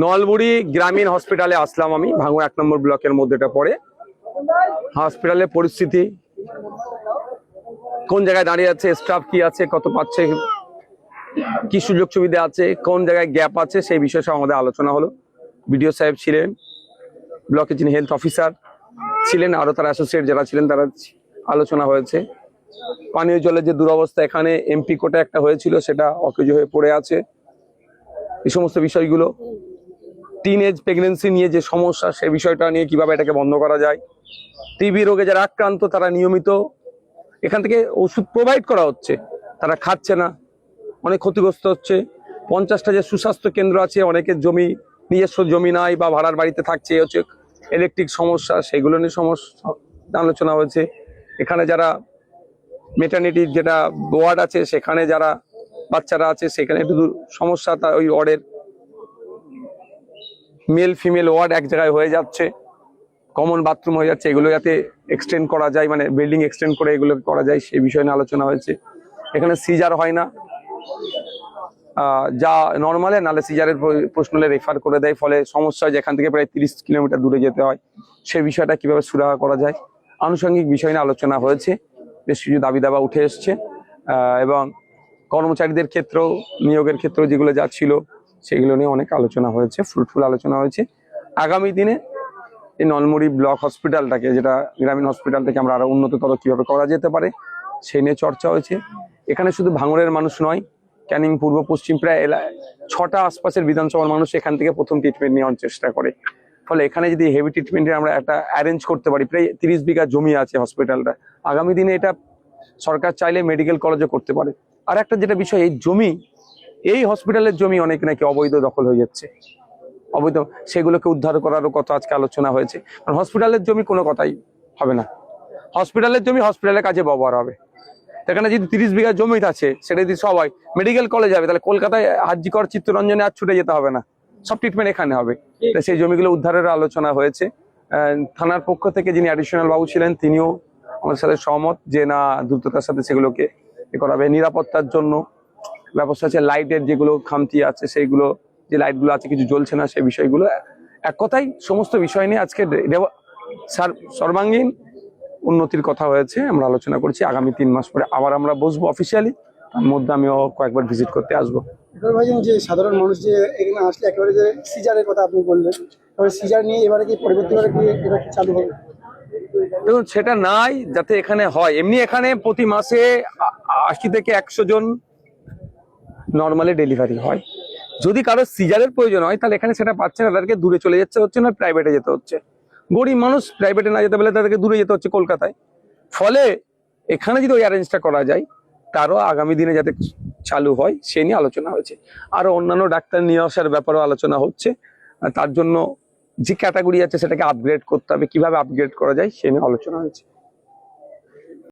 নলবুড়ি গ্রামীণ হসপিটালে আসলাম আমি, ভাঙুর 1 নম্বর ব্লকের মধ্যে এটা পড়ে। হসপিটালের পরিস্থিতি কোন জায়গায় দাঁড়িয়ে আছে, স্টাফ কি আছে, কত পাচ্ছে, কি সুযোগ সুবিধা আছে, কোন জায়গায় গ্যাপ আছে, সেই বিষয়ে সব আমাদের আলোচনা হলো। বিডিও সাহেব ছিলেন, ব্লকের যিনি হেলথ অফিসার ছিলেন, আরো তারা অ্যাসোসিয়েট যারা ছিলেন, তারা আলোচনা হয়েছে। পানীয় জলের যে দুরবস্থা, এখানে এমপি কোটা একটা হয়েছিল, সেটা অকেজ হয়ে পড়ে আছে। এই সমস্ত বিষয়গুলো, টিনএজ প্রেগনেন্সি নিয়ে যে সমস্যা, সেই বিষয়টা নিয়ে কিভাবে এটাকে বন্ধ করা যায়। টিবি রোগে যারা আক্রান্ত, তারা নিয়মিত এখান থেকে ওষুধ প্রোভাইড করা হচ্ছে, তারা খাচ্ছে না, অনেক ক্ষতিগ্রস্ত হচ্ছে। 50টা যে সুস্বাস্থ্য কেন্দ্র আছে, অনেকের জমি, নিজস্ব জমি নাই বা ভাড়ার বাড়িতে থাকছে, হচ্ছে ইলেকট্রিক সমস্যা, সেগুলো নিয়ে সমস্যা আলোচনা হয়েছে। এখানে যারা মেটার্নিটির যেটা ওয়ার্ড আছে, সেখানে যারা বাচ্চারা আছে, সেখানে একটু সমস্যা, তা ওই ওয়ার্ডের মেল ফিমেল ওয়ার্ড এক জায়গায় হয়ে যাচ্ছে, কমন বাথরুম হয়ে যাচ্ছে, এগুলো যাতে এক্সটেন্ড করা যায়, মানে বিল্ডিং এক্সটেন্ড করে এগুলো করা যায়, সেই বিষয় নিয়ে আলোচনা হয়েছে। এখানে সিজার হয় না, যা নর্মালে, নালে সিজারের প্রশ্ন হলে রেফার করে দেয়, ফলে সমস্যা হয়, যেখান থেকে প্রায় 30 কিলোমিটার দূরে যেতে হয়। সেই বিষয়টা কিভাবে সুরাহা করা যায়, আনুষঙ্গিক বিষয় নিয়ে আলোচনা হয়েছে। বেশ কিছু দাবি দাবা উঠে এসছে, এবং কর্মচারীদের ক্ষেত্রেও, নিয়োগের ক্ষেত্রেও যেগুলো যা ছিল, সেগুলো নিয়ে অনেক আলোচনা হয়েছে, ফ্রুটফুল আলোচনা হয়েছে। আগামী দিনে এই নলমুড়ি ব্লক হসপিটালটাকে, যেটা গ্রামীণ হসপিটালটাকে আমরা আরো উন্নততর কিভাবে করা যেতে পারে, সেই নিয়ে চর্চা হয়েছে। এখানে শুধু ভাঙড়ের মানুষ নয়, ক্যানিং পূর্ব পশ্চিম প্রায় 6টা আশপাশের বিধানসভার মানুষ এখান থেকে প্রথম ট্রিটমেন্ট নেওয়ার চেষ্টা করে। ফলে এখানে যদি হেভি ট্রিটমেন্টের আমরা একটা অ্যারেঞ্জ করতে পারি, প্রায় 30 বিঘা জমি আছে হসপিটালটা, আগামী দিনে এটা সরকার চাইলে মেডিকেল কলেজও করতে পারে। আর একটা যেটা বিষয়, এই জমি, এই হসপিটালের জমি অনেক নাকি অবৈধ দখল হয়ে যাচ্ছে, অবৈধ, সেগুলোকে উদ্ধার করারও কথা আজকে আলোচনা হয়েছে। কারণ হসপিটালের জমি কোনো কথাই হবে না, হসপিটালের জমি হসপিটালের কাজে ব্যবহার হবে। এখানে যদি 30 বিঘা জমি আছে, সেটা যদি সবাই মেডিকেল কলেজ যাবে, তাহলে কলকাতায় হাজিকর চিত্তরঞ্জনে আর ছুটে যেতে হবে না, সব ট্রিটমেন্ট এখানে হবে। সেই জমিগুলো উদ্ধারের আলোচনা হয়েছে। থানার পক্ষ থেকে যিনি অ্যাডিশনাল বাবু ছিলেন, তিনিও আমাদের সাথে সহমত যে না, দ্রুততার সাথে সেগুলোকে করাবে। নিরাপত্তার জন্য ব্যবস্থা আছে, লাইটের যেগুলো খামতি আছে, সেইগুলো, যে লাইটগুলো আছে কিছু জ্বলছে না, সেই বিষয়গুলো, এক কথাই সমস্ত বিষয় নিয়ে আজকে সর্বাঙ্গীন উন্নতির কথা হয়েছে, আমরা আলোচনা করছি। আগামী 3 মাস পরে আবার আমরা বসবো অফিসিয়ালি, তার মধ্যে আমিও কয়েকবার ভিজিট করতে আসবো। ভাইজান, যে সাধারণ মানুষ যে এখানে আসলে একেবারে যে সিজারের কথা আপনি বললেন, তবে সিজার নিয়ে এবারে কি পরবর্তীবারে কি এটা চালু হবে? দেখুন, সেটা নাই যাতে এখানে হয়। এমনি এখানে প্রতি মাসে 80 থেকে 100 জন নর্মালি ডেলিভারি হয়। যদি কারো সিজারের প্রয়োজন হয়, তাহলে এখানে সেটা পাচ্ছে না, তাদেরকে দূরে চলে যাচ্ছে হচ্ছে না, প্রাইভেটে যেতে হচ্ছে। গরিব মানুষ প্রাইভেটে না যেতে পারলে তাদেরকে দূরে যেতে হচ্ছে কলকাতায়। ফলে এখানে যদি ওই অ্যারেঞ্জটা করা যায়, তারও আগামী দিনে যাতে চালু হয়, সে নিয়ে আলোচনা হয়েছে। আরো অন্যান্য ডাক্তার নিয়ে আসার ব্যাপারেও আলোচনা হচ্ছে। তার জন্য যে ক্যাটাগরি আছে, সেটাকে আপগ্রেড করতে হবে, কিভাবে আপগ্রেড করা যায়, সে নিয়ে আলোচনা হয়েছে।